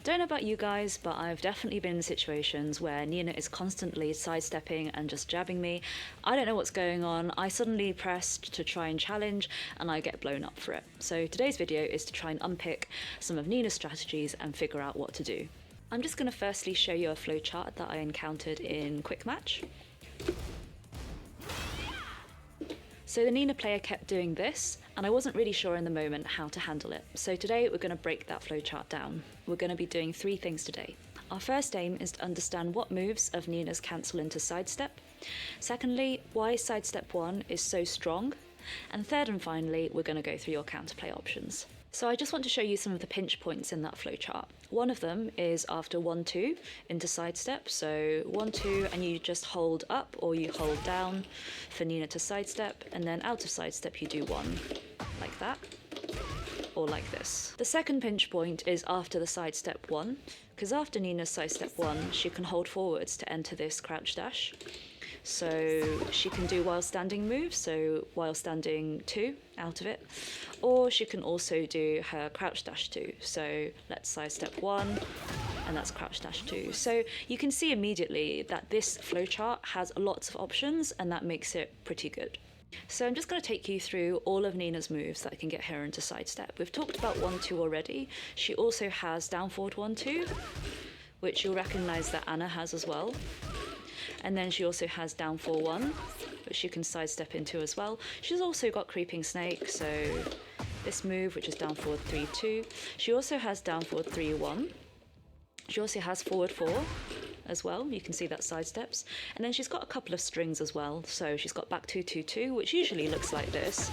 Don't know about you guys, but I've definitely been in situations where Nina is constantly sidestepping and just jabbing me. I don't know what's going on. I suddenly pressed to try and challenge and I get blown up for it. So today's video is to try and unpick some of Nina's strategies and figure out what to do. I'm just going to firstly show you a flowchart that I encountered in Quick Match. So the Nina player kept doing this, and I wasn't really sure in the moment how to handle it. So today we're going to break that flowchart down. We're going to be doing 3 things today. Our first aim is to understand what moves of Nina's cancel into sidestep. Secondly, why sidestep 1 is so strong. And third and finally, we're going to go through your counterplay options. So I just want to show you some of the pinch points in that flowchart. One of them is after 1-2 into sidestep. So 1-2 and you just hold up or you hold down for Nina to sidestep, and then out of sidestep you do 1 like that or like this. The second pinch point is after the sidestep 1, because after Nina's sidestep 1 she can hold forwards to enter this crouch dash. So she can do while standing moves, so while standing 2 out of it, or she can also do her crouch dash 2. So let's sidestep 1 and that's crouch dash 2. So you can see immediately that this flowchart has lots of options and that makes it pretty good. So I'm just going to take you through all of Nina's moves that can get her into sidestep. We've talked about 1-2 already. She also has down forward 1-2, which you'll recognise that Anna has as well. And then she also has down 4-1, which you can sidestep into as well. She's also got creeping snake, so this move, which is down forward 3-2. She also has down forward 3-1. She also has forward 4 as well. You can see that sidesteps. And then she's got a couple of strings as well. So she's got back 2-2-2, which usually looks like this,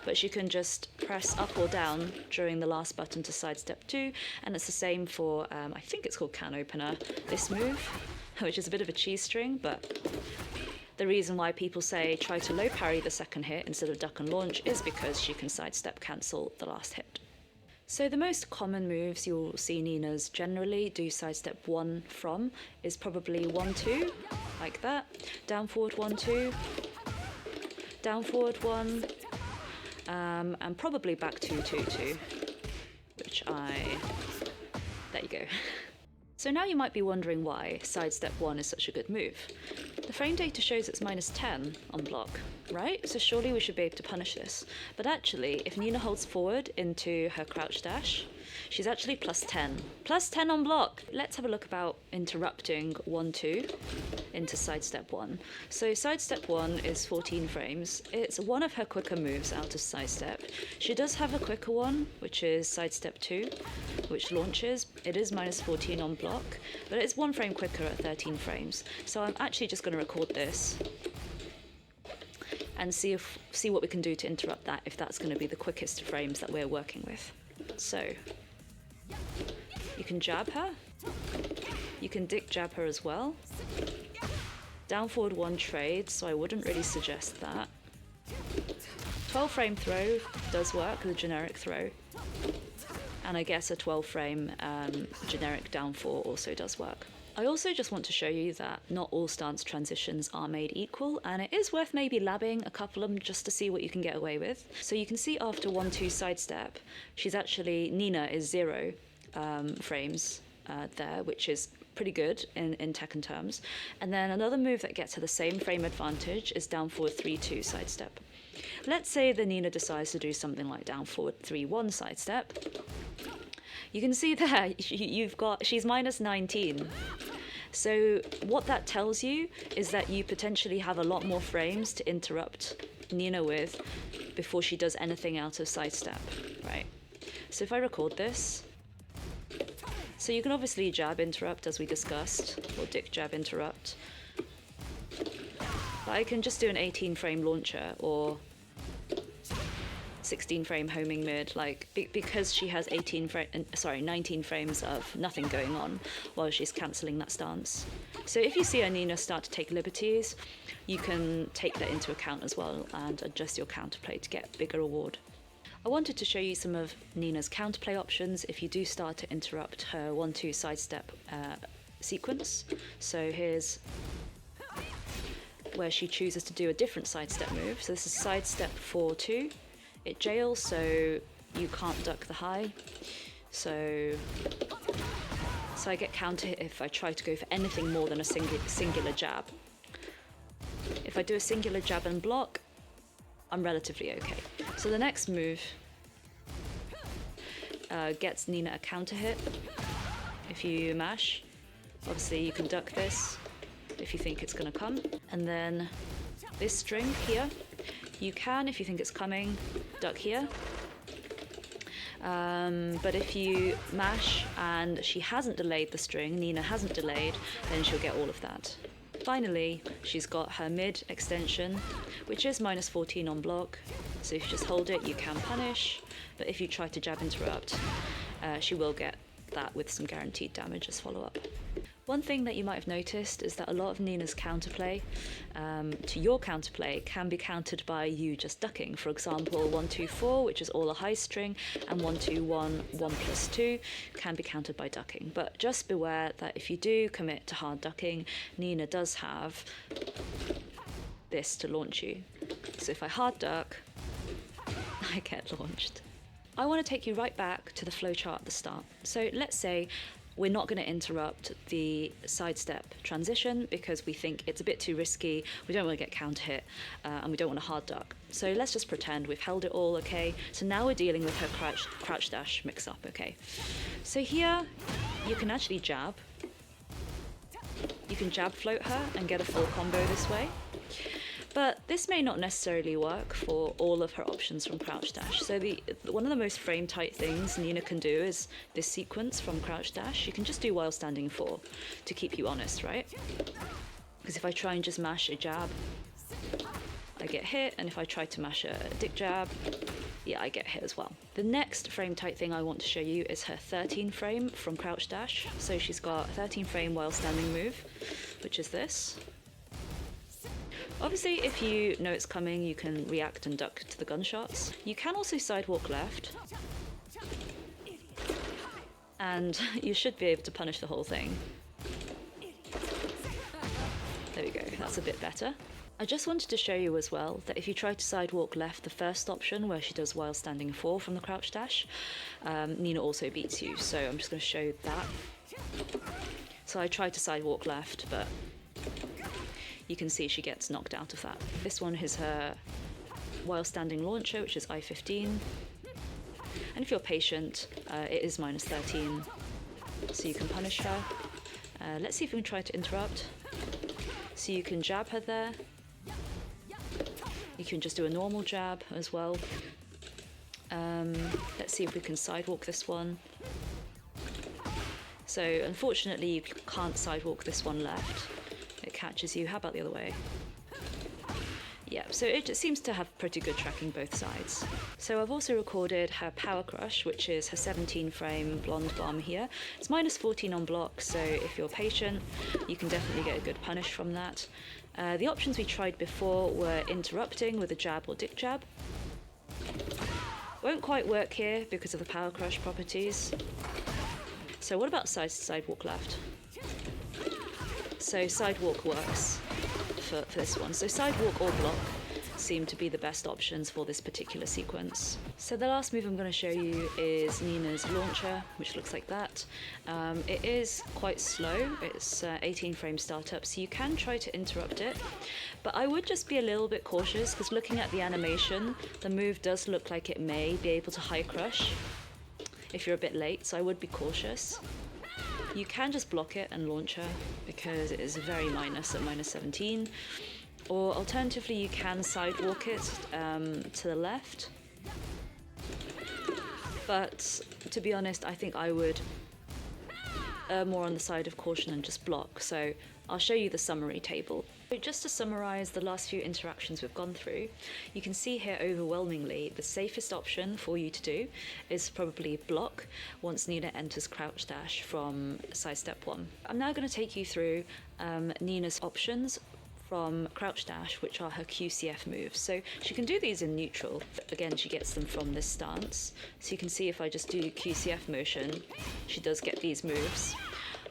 but she can just press up or down during the last button to sidestep 2. And it's the same for, I think it's called can opener, this move, which is a bit of a cheese string, but the reason why people say try to low parry the second hit instead of duck and launch is because she can sidestep cancel the last hit. So the most common moves you'll see Nina's generally do sidestep 1 from is probably 1-2, like that, down forward 1-2, down forward 1, and probably back 2-2-2, which there you go. So now you might be wondering why sidestep 1 is such a good move. The frame data shows it's -10 on block, right? So surely we should be able to punish this. But actually, if Nina holds forward into her crouch dash, she's actually +10. +10 on block! Let's have a look about interrupting 1-2 into sidestep 1. So sidestep 1 is 14 frames. It's one of her quicker moves out of sidestep. She does have a quicker one, which is sidestep 2, which launches. It is -14 on block, but it's 1 frame quicker at 13 frames. So I'm actually just going to record this and see what we can do to interrupt that, if that's going to be the quickest frames that we're working with. So you can jab her, you can dick jab her as well. Down forward 1 trade, so I wouldn't really suggest that. 12 frame throw does work, the generic throw. And I guess a 12 frame generic down 4 also does work. I also just want to show you that not all stance transitions are made equal, and it is worth maybe labbing a couple of them just to see what you can get away with. So you can see after 1-2 sidestep, Nina is 0 frames there, which is pretty good in Tekken terms. And then another move that gets her the same frame advantage is down forward 3-2 sidestep. Let's say the Nina decides to do something like down forward 3-1 sidestep. You can see there, she's -19. So what that tells you is that you potentially have a lot more frames to interrupt Nina with before she does anything out of sidestep, right? So if I record this, so you can obviously jab interrupt as we discussed, or dick jab interrupt. But I can just do an 18 frame launcher or 16 frame homing mid, because she has 19 frames of nothing going on while she's cancelling that stance. So if you see a Nina start to take liberties, you can take that into account as well and adjust your counterplay to get bigger reward. I wanted to show you some of Nina's counterplay options if you do start to interrupt her 1-2 sidestep sequence. So here's where she chooses to do a different sidestep move. So this is sidestep 4-2. It jails, so you can't duck the high. So So I get counter hit if I try to go for anything more than a singular jab. If I do a singular jab and block, I'm relatively okay. So the next move gets Nina a counter hit. If you mash, obviously you can duck this if you think it's going to come. And then this string here, you can, if you think it's coming, duck here. But if you mash and she hasn't delayed the string, Nina hasn't delayed, then she'll get all of that. Finally, she's got her mid extension, which is -14 on block. So if you just hold it, you can punish. But if you try to jab interrupt, she will get that with some guaranteed damage as follow-up. One thing that you might have noticed is that a lot of Nina's counterplay to your counterplay can be countered by you just ducking. For example, 1, 2, 4, which is all a high string, and 1, 2, 1, 1 plus 2 can be countered by ducking. But just beware that if you do commit to hard ducking, Nina does have this to launch you. So if I hard duck, I get launched. I want to take you right back to the flowchart at the start. So let's say we're not going to interrupt the sidestep transition because we think it's a bit too risky, we don't want to get counter hit, and we don't want to hard duck. So let's just pretend we've held it all, okay? So now we're dealing with her crouch dash mix up, okay? So here, you can actually jab. You can jab float her and get a full combo this way. But this may not necessarily work for all of her options from crouch dash. So one of the most frame tight things Nina can do is this sequence from crouch dash. You can just do while standing 4 to keep you honest, right? Because if I try and just mash a jab, I get hit, and if I try to mash a dick jab, yeah, I get hit as well. The next frame tight thing I want to show you is her 13 frame from crouch dash. So she's got a 13 frame while standing move, which is this. Obviously, if you know it's coming, you can react and duck to the gunshots. You can also sidewalk left, and you should be able to punish the whole thing. There we go, that's a bit better. I just wanted to show you as well that if you try to sidewalk left, the first option where she does while standing 4 from the crouch dash, Nina also beats you. So I'm just going to show that. So I tried to sidewalk left, but you can see she gets knocked out of that. This one is her while standing launcher, which is I-15. And if you're patient, it is -13, so you can punish her. Let's see if we can try to interrupt. So you can jab her there. You can just do a normal jab as well. Let's see if we can sidewalk this one. So unfortunately, you can't sidewalk this one left. It catches you. How about the other way? Yeah, so it seems to have pretty good tracking both sides. So I've also recorded her power crush, which is her 17 frame blonde bomb here. It's -14 on block, so if you're patient, you can definitely get a good punish from that. The options we tried before were interrupting with a jab or dick jab. Won't quite work here because of the power crush properties. So what about sidewalk left? So sidewalk works for this one. So sidewalk or block seem to be the best options for this particular sequence. So the last move I'm going to show you is Nina's launcher, which looks like that. It is quite slow. It's 18 frame startup, so you can try to interrupt it. But I would just be a little bit cautious, because looking at the animation, the move does look like it may be able to high crush if you're a bit late, so I would be cautious. You can just block it and launch her because it is very minus at -17. Or alternatively, you can sidewalk it to the left. But to be honest, I think I would err more on the side of caution and just block. So I'll show you the summary table. So just to summarize the last few interactions we've gone through, you can see here overwhelmingly the safest option for you to do is probably block once Nina enters crouch dash from sidestep 1. I'm now going to take you through Nina's options from crouch dash, which are her QCF moves. So she can do these in neutral. Again, she gets them from this stance. So you can see if I just do QCF motion, she does get these moves.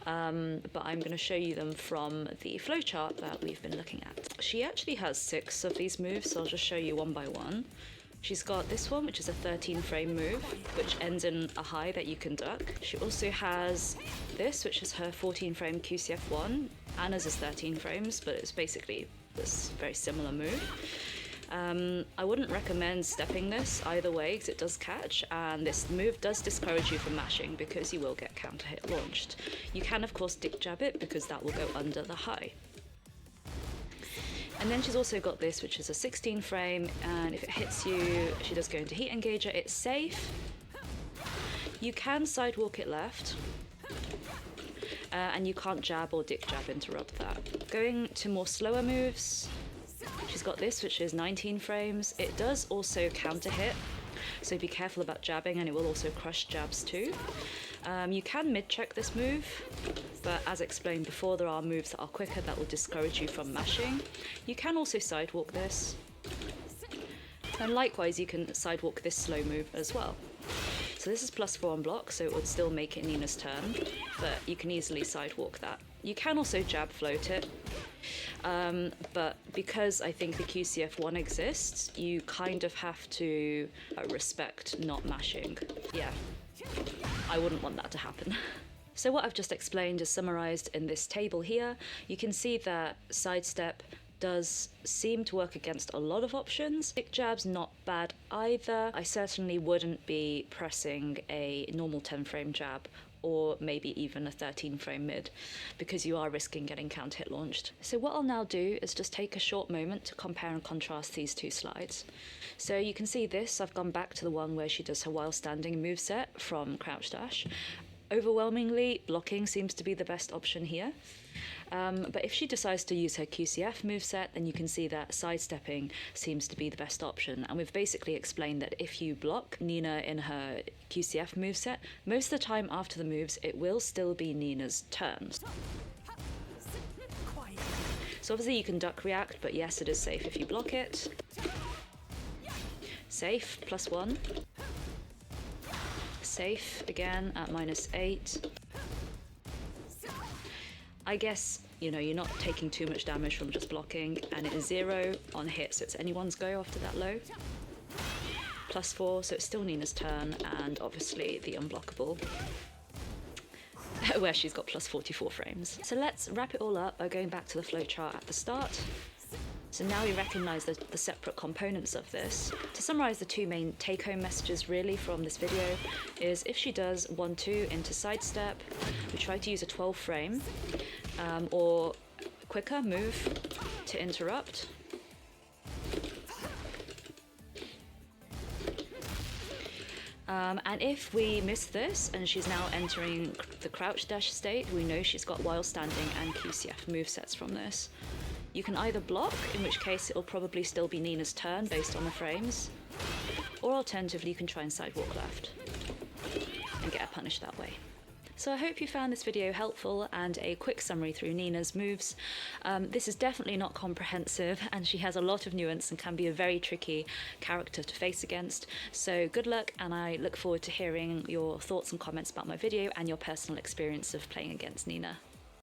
But I'm going to show you them from the flowchart that we've been looking at. She actually has 6 of these moves, so I'll just show you one by one. She's got this one, which is a 13 frame move, which ends in a high that you can duck. She also has this, which is her 14 frame QCF1. Anna's is 13 frames, but it's basically this very similar move. I wouldn't recommend stepping this either way because it does catch, and this move does discourage you from mashing because you will get counter hit launched. You can of course dick jab it because that will go under the high. And then she's also got this, which is a 16 frame, and if it hits you, she does go into heat engager. It's safe. You can sidewalk it left, and you can't jab or dick jab interrupt that. Going to more slower moves, she's got this, which is 19 frames. It does also counter hit, so be careful about jabbing, and it will also crush jabs too. You can mid-check this move, but as explained before, there are moves that are quicker that will discourage you from mashing. You can also sidewalk this, and likewise you can sidewalk this slow move as well. So this is +4 on block, so it would still make it Nina's turn, but you can easily sidewalk that. You can also jab float it, but because I think the QCF1 exists, you kind of have to respect not mashing. Yeah, I wouldn't want that to happen. So what I've just explained is summarized in this table here. You can see that sidestep does seem to work against a lot of options. Dick jab's not bad either. I certainly wouldn't be pressing a normal 10 frame jab or maybe even a 13 frame mid because you are risking getting counter hit launched. So what I'll now do is just take a short moment to compare and contrast these two slides. So you can see this, I've gone back to the one where she does her while standing moveset from crouch dash. Overwhelmingly, blocking seems to be the best option here. But if she decides to use her QCF moveset, then you can see that sidestepping seems to be the best option. And we've basically explained that if you block Nina in her QCF moveset, most of the time after the moves, it will still be Nina's turn. So obviously you can duck react, but yes, it is safe if you block it. Safe, +1. Safe again at -8. I guess, you know, you're not taking too much damage from just blocking, and it is 0 on hit, so it's anyone's go after that low. +4, so it's still Nina's turn, and obviously the unblockable, where she's got +44 frames. So let's wrap it all up by going back to the flowchart at the start. So now we recognise the separate components of this. To summarise the two main take-home messages really from this video is if she does 1-2 into sidestep, we try to use a 12 frame or quicker move to interrupt. And if we miss this and she's now entering the crouch dash state, we know she's got while standing and QCF movesets from this. You can either block, in which case it'll probably still be Nina's turn based on the frames, or alternatively you can try and sidewalk left and get her punished that way. So I hope you found this video helpful and a quick summary through Nina's moves. This is definitely not comprehensive and she has a lot of nuance and can be a very tricky character to face against. So good luck, and I look forward to hearing your thoughts and comments about my video and your personal experience of playing against Nina.